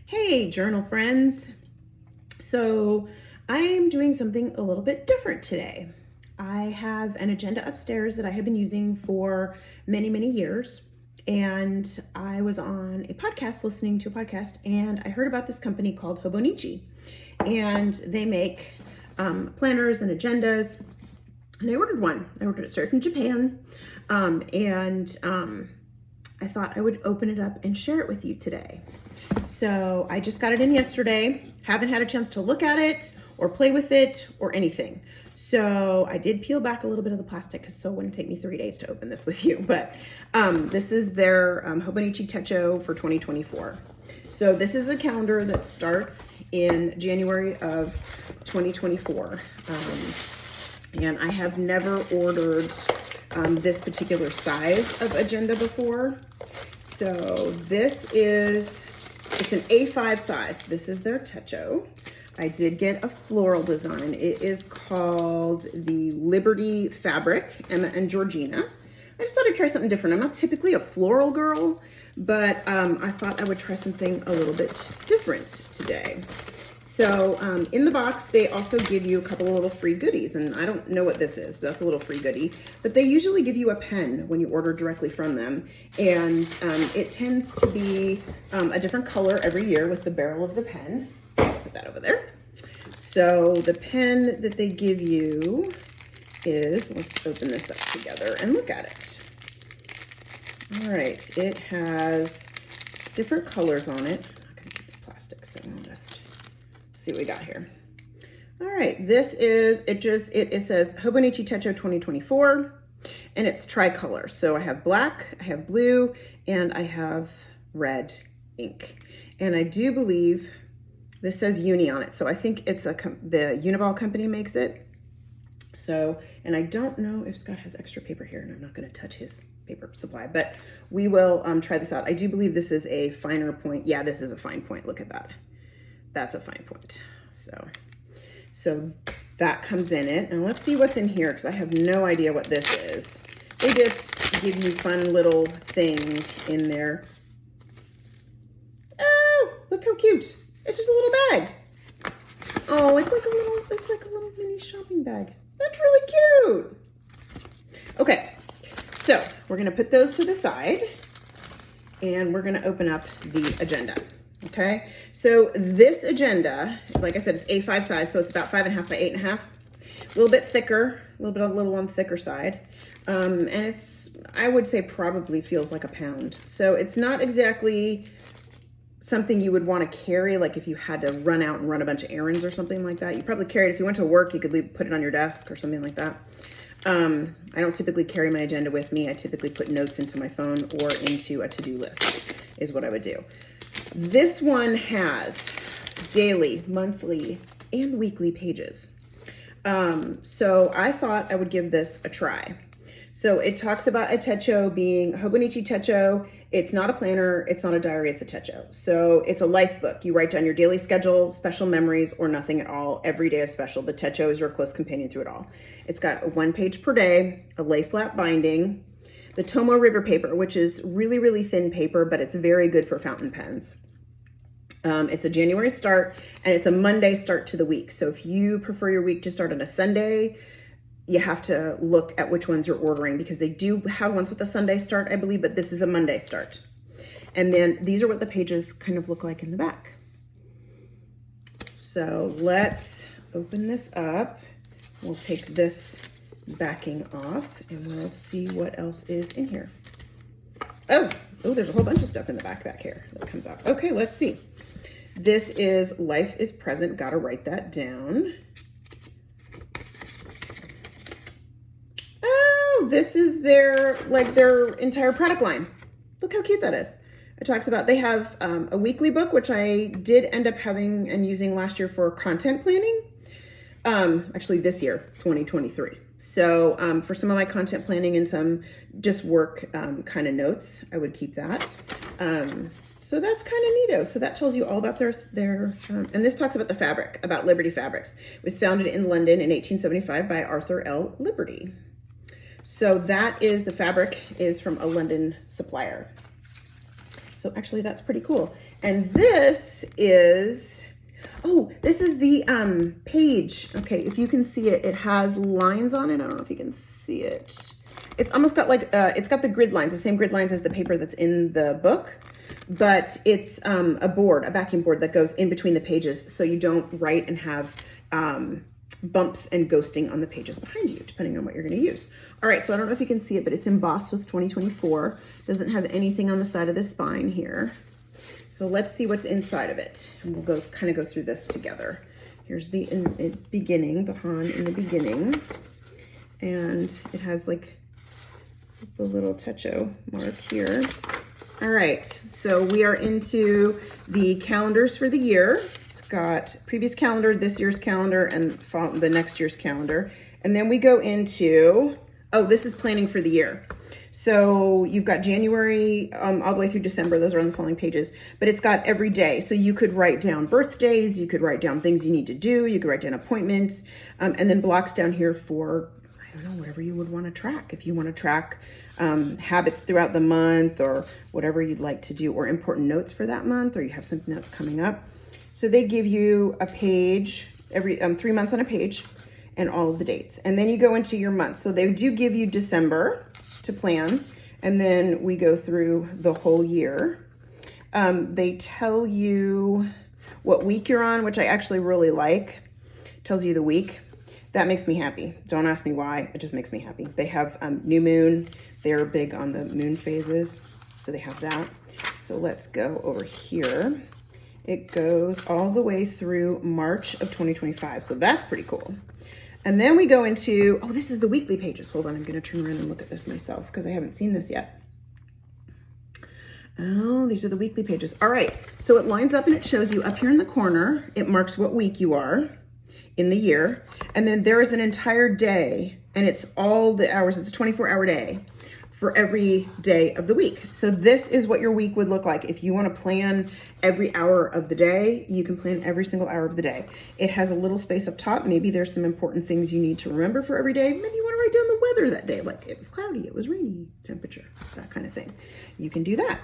Hey, journal friends. So I'm doing something a little bit different today. I have an agenda upstairs that I have been using for many, many years. And I was on a podcast, listening to a podcast, and I heard about this company called Hobonichi. And they make planners and agendas. And I ordered one. I ordered it straight from Japan. I thought I would open it up and share it with you today. So I just got it in yesterday. Haven't had a chance to look at it or play with it or anything. So I did peel back a little bit of the plastic because so it wouldn't take me 3 days to open this with you. But this is their Hobonichi Techo for 2024. So this is a calendar that starts in January of 2024. And I have never ordered this particular size of agenda before. So it's an A5 size. This is their Techo. I did get a floral design. It is called the Liberty Fabric, Emma and Georgina. I just thought I'd try something different. I'm not typically a floral girl, but I thought I would try something a little bit different today. So in the box, they also give you a couple of little free goodies, and I don't know what this is. That's a little free goodie, but they usually give you a pen when you order directly from them, and it tends to be a different color every year with the barrel of the pen. Put that over there. So the pen that they give you is, let's open this up together and look at it. All right, it has different colors on it. I'm not gonna get the plastic, so I'll just see what we got here. All right, this is, it says Hobonichi Techo 2024, and it's tricolor. So I have black, I have blue, and I have red ink. And I do believe this says Uni on it. So I think it's the Uniball company makes it. So, and I don't know if Scott has extra paper here, and I'm not gonna touch his paper supply, but we will try this out. I do believe this is a finer point. Yeah, this is a fine point, look at that. That's a fine point. So that comes in it. And let's see what's in here, because I have no idea what this is. They just give you fun little things in there. Oh, look how cute. It's just a little bag. Oh, it's like a little mini shopping bag. That's really cute. Okay, so we're gonna put those to the side and we're gonna open up the agenda. Okay, so this agenda, like I said, it's A5 size, so it's about 5.5 by 8.5. A little bit thicker, a little on the thicker side. And it's, I would say probably feels like a pound. So it's not exactly something you would want to carry, like if you had to run out and run a bunch of errands or something like that. You probably carry it, if you went to work, you could put it on your desk or something like that. I don't typically carry my agenda with me. I typically put notes into my phone or into a to-do list is what I would do. This one has daily, monthly, and weekly pages. So I thought I would give this a try. So it talks about a Techo being Hobonichi Techo. It's not a planner, it's not a diary, it's a Techo. So it's a life book. You write down your daily schedule, special memories, or nothing at all. Every day is special. The Techo is your close companion through it all. It's got a 1 page per day, a lay flat binding, the Tomo River paper, which is really, really thin paper, but it's very good for fountain pens. It's a January start, and it's a Monday start to the week. So if you prefer your week to start on a Sunday, you have to look at which ones you're ordering, because they do have ones with a Sunday start, I believe, but this is a Monday start. And then these are what the pages kind of look like in the back. So let's open this up. We'll take this backing off and we'll see what else is in here. Oh, there's a whole bunch of stuff in the back here that comes out. Okay, let's see. This is Life is Present. Gotta write that down. Oh, this is their entire product line. Look how cute that is. It talks about, they have a weekly book, which I did end up having and using last year for content planning. Actually this year, 2023. So for some of my content planning and some just work kind of notes, I would keep that. So that's kind of neato. So that tells you all about their and this talks about the fabric, about Liberty Fabrics. It was founded in London in 1875 by Arthur L. Liberty. So that is, the fabric is from a London supplier. So actually that's pretty cool. And this is, oh, this is the page. Okay, if you can see it, it has lines on it. I don't know if you can see it. It's almost got like, it's got the grid lines, the same grid lines as the paper that's in the book, but it's a board, a backing board that goes in between the pages so you don't write and have bumps and ghosting on the pages behind you, depending on what you're going to use. All right, so I don't know if you can see it, but it's embossed with 2024. Doesn't have anything on the side of the spine here. So let's see what's inside of it. And we'll kind of go through this together. Here's the beginning, the Han in the beginning. And it has like the little Techo mark here. All right, so we are into the calendars for the year. It's got previous calendar, this year's calendar, and the next year's calendar. And then we go into, oh, this is planning for the year. So you've got January all the way through December. Those are on the following pages, but it's got every day. So you could write down birthdays, you could write down things you need to do, you could write down appointments, and then blocks down here for, I don't know, whatever you would want to track. If you want to track habits throughout the month or whatever you'd like to do, or important notes for that month, or you have something that's coming up. So they give you a page every 3 months on a page and all of the dates. And then you go into your month. So they do give you December to plan. And then we go through the whole year. They tell you what week you're on, which I actually really like. Tells you the week. That makes me happy. Don't ask me why, it just makes me happy. They have new moon. They're big on the moon phases. So they have that. So let's go over here. It goes all the way through March of 2025. So that's pretty cool. And then we go into, oh, this is the weekly pages. Hold on, I'm gonna turn around and look at this myself because I haven't seen this yet. Oh, these are the weekly pages. All right, so it lines up and it shows you up here in the corner, it marks what week you are in the year. And then there is an entire day, and it's all the hours, it's a 24-hour day for every day of the week. So this is what your week would look like. If you want to plan every hour of the day, you can plan every single hour of the day. It has a little space up top. Maybe there's some important things you need to remember for every day. Maybe you want to write down the weather that day, like it was cloudy, it was rainy, temperature, that kind of thing. You can do that.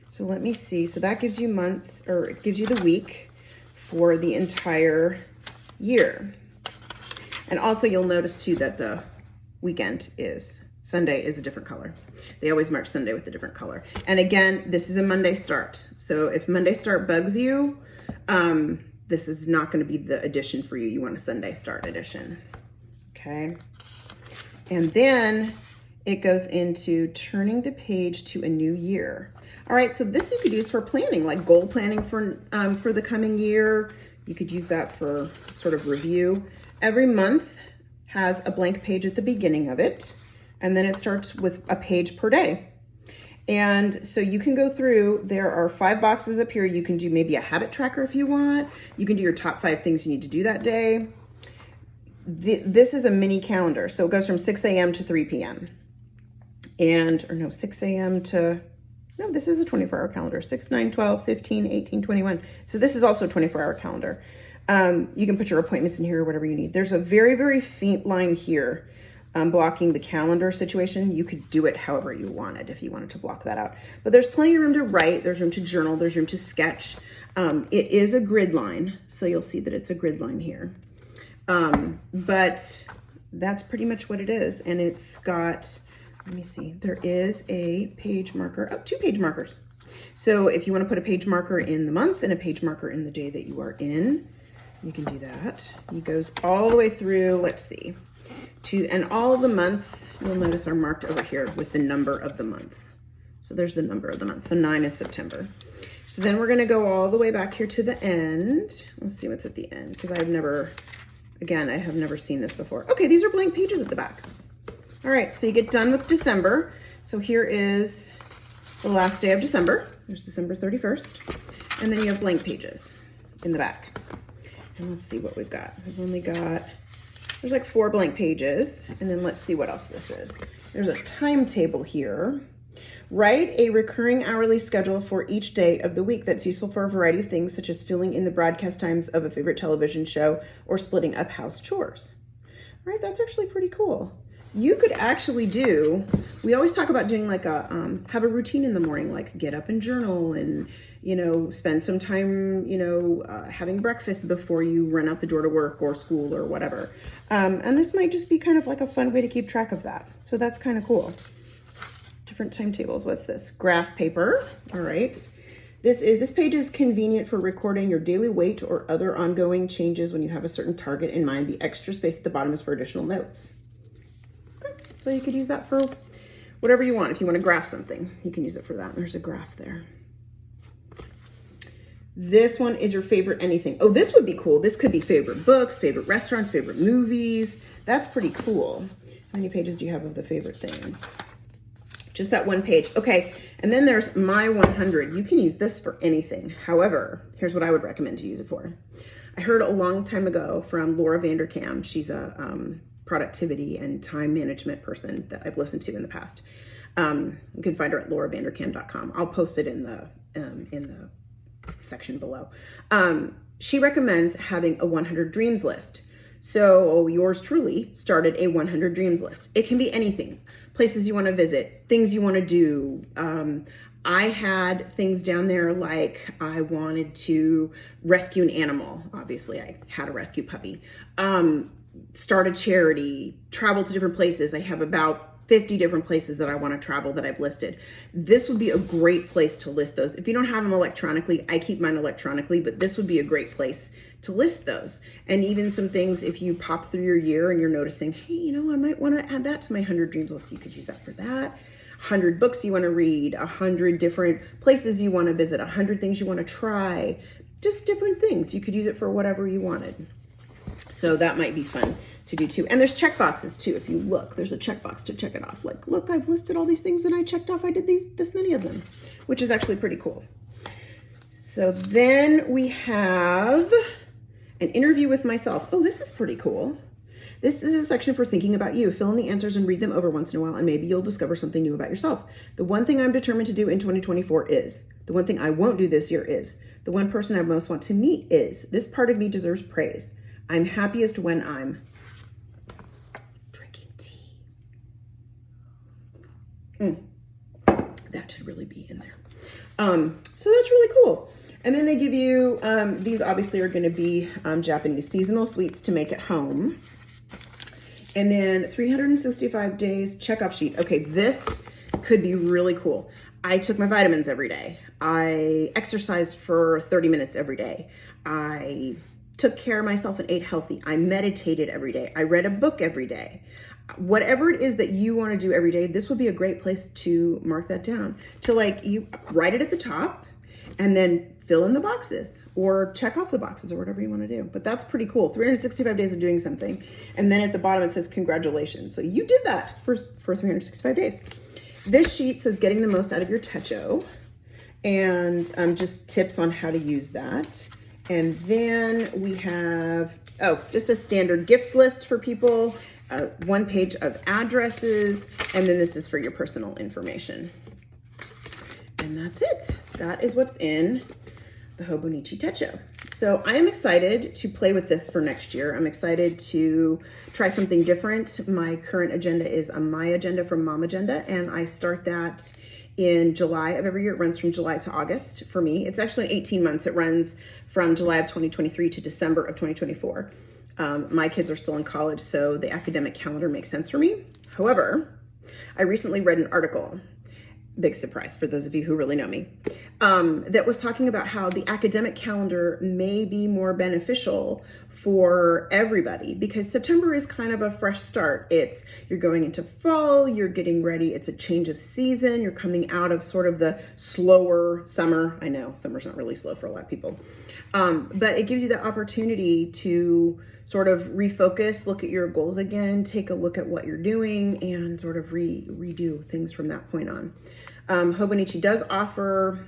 So let me see. So that gives you months, or it gives you the week for the entire year. And also you'll notice too that the weekend is, Sunday is a different color. They always mark Sunday with a different color. And again, this is a Monday start. So if Monday start bugs you, this is not going to be the edition for you. You want a Sunday start edition. Okay. And then it goes into turning the page to a new year. All right. So this you could use for planning, like goal planning for the coming year. You could use that for sort of review. Every month has a blank page at the beginning of it. And then it starts with a page per day. And so you can go through, there are 5 boxes up here. You can do maybe a habit tracker if you want. You can do your top 5 things you need to do that day. This is a mini calendar. So it goes from 6 a.m. to 3 p.m. And, or no, 6 a.m. to, no, this is a 24-hour calendar. 6, 9, 12, 15, 18, 21. So this is also a 24-hour calendar. You can put your appointments in here or whatever you need. There's a very, very faint line here blocking the calendar situation. You could do it however you wanted if you wanted to block that out. But there's plenty of room to write. There's room to journal. There's room to sketch. It is a grid line. So you'll see that it's a grid line here. But that's pretty much what it is. And it's got, let me see, there is a page marker, 2 page markers. So if you want to put a page marker in the month and a page marker in the day that you are in, you can do that. It goes all the way through, let's see, and all of the months, you'll notice, are marked over here with the number of the month. So there's the number of the month. So 9 is September. So then we're going to go all the way back here to the end. Let's see what's at the end, because I have never seen this before. Okay, these are blank pages at the back. All right, so you get done with December. So here is the last day of December. There's December 31st. And then you have blank pages in the back. And let's see what we've got. We've only got, there's like 4 blank pages. And then let's see what else this is. There's a timetable here. Write a recurring hourly schedule for each day of the week that's useful for a variety of things, such as filling in the broadcast times of a favorite television show or splitting up house chores. All right, that's actually pretty cool. you could actually do, we always talk about doing like a, have a routine in the morning, like get up and journal and, spend some time, having breakfast before you run out the door to work or school or whatever. And this might just be kind of like a fun way to keep track of that. So that's kind of cool. Different timetables. What's this? Graph paper. All right. This page is convenient for recording your daily weight or other ongoing changes when you have a certain target in mind. The extra space at the bottom is for additional notes. Okay. So you could use that for whatever you want. If you want to graph something, you can use it for that. There's a graph there. This one is your favorite anything. Oh, this would be cool. This could be favorite books, favorite restaurants, favorite movies. That's pretty cool. How many pages do you have of the favorite things? Just that one page. Okay, and then there's My 100. You can use this for anything. However, here's what I would recommend to use it for. I heard a long time ago from Laura Vanderkam. She's a productivity and time management person that I've listened to in the past. You can find her at lauravanderkam.com. I'll post it in the section below. She recommends having a 100 dreams list. So yours truly started a 100 dreams list. It can be anything. Places you want to visit, things you want to do. I had things down there like I wanted to rescue an animal. Obviously, I had a rescue puppy. Start a charity, travel to different places. I have about 50 different places that I want to travel that I've listed. This would be a great place to list those. If you don't have them electronically, I keep mine electronically, but this would be a great place to list those. And even some things, if you pop through your year and you're noticing, hey, I might want to add that to my 100 dreams list, you could use that for that. 100 books you want to read, 100 different places you want to visit, 100 things you want to try, just different things. You could use it for whatever you wanted. So that might be fun to do too. And there's check boxes too. If you look, there's a checkbox to check it off. Like, look, I've listed all these things and I checked off. I did this many of them, which is actually pretty cool. So then we have an interview with myself. Oh, this is pretty cool. This is a section for thinking about you. Fill in the answers and read them over once in a while, and maybe you'll discover something new about yourself. The one thing I'm determined to do in 2024 is. The one thing I won't do this year is. The one person I most want to meet is. This part of me deserves praise. I'm happiest when I'm drinking tea. That should really be in there. So that's really cool. And then they give you, these obviously are going to be Japanese seasonal sweets to make at home. And then 365 days checkoff sheet. Okay, this could be really cool. I took my vitamins every day. I exercised for 30 minutes every day. I took care of myself and ate healthy. I meditated every day. I read a book every day. Whatever it is that you want to do every day, this would be a great place to mark that down. To like, you write it at the top and then fill in the boxes or check off the boxes or whatever you want to do. But that's pretty cool. 365 days of doing something. And then at the bottom it says congratulations. So you did that for 365 days. This sheet says getting the most out of your Techo and just tips on how to use that. And then we have, just a standard gift list for people, one page of addresses, and then this is for your personal information. And that's it. That is what's in the Hobonichi Techo. So I am excited to play with this for next year. I'm excited to try something different. My current agenda is a My Agenda from Mom Agenda, and I start that in July of every year. It runs from July to August for me. It's actually 18 months. It runs from July of 2023 to December of 2024. My kids are still in college, so the academic calendar makes sense for me. However, I recently read an article, big surprise for those of you who really know me, that was talking about how the academic calendar may be more beneficial for everybody because September is kind of a fresh start. You're going into fall, you're getting ready, it's a change of season, you're coming out of sort of the slower summer. I know summer's not really slow for a lot of people, but it gives you the opportunity to sort of refocus, look at your goals again, take a look at what you're doing and sort of redo things from that point on. Hobonichi does offer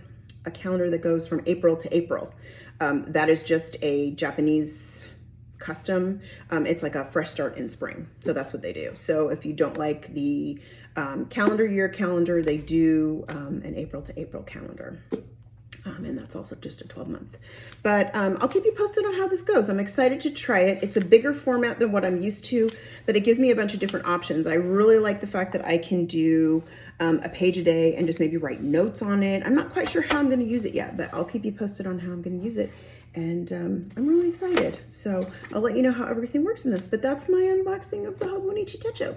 a calendar that goes from April to April. That is just a Japanese custom. It's like a fresh start in spring. So that's what they do. So if you don't like the calendar year calendar, they do an April to April calendar. And that's also just a 12-month. But I'll keep you posted on how this goes. I'm excited to try it. It's a bigger format than what I'm used to, but it gives me a bunch of different options. I really like the fact that I can do a page a day and just maybe write notes on it. I'm not quite sure how I'm going to use it yet, but I'll keep you posted on how I'm going to use it. And I'm really excited. So I'll let you know how everything works in this. But that's my unboxing of the Hobonichi Techo.